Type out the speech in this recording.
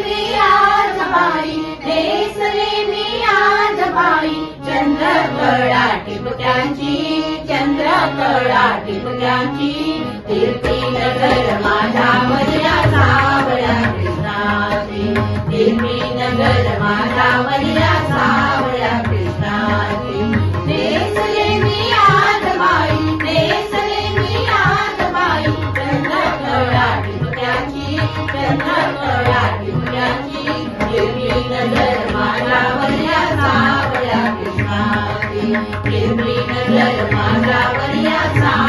मी आज बाई, नेसले मी आज बाई. चंद्रकळा टिपक्यांची, चंद्रकळा टिपक्यांची, कीर्ती नगर माझ्यावरल्या सावळ्या कृष्णाची, कीर्ती नगर माझ्यावरल्या सावळ्या कृष्णाची. नेसले मी आज बाई, नेसले मी आज बाई. चंद्रकळा टिपक्यांची, चंद्रकळा टिपक्यांची, कीर्ती नगर माझ्यावरल्या सावळ्या कृष्णाची, कीर्ती नगर माझ्यावरल्या सावळ्या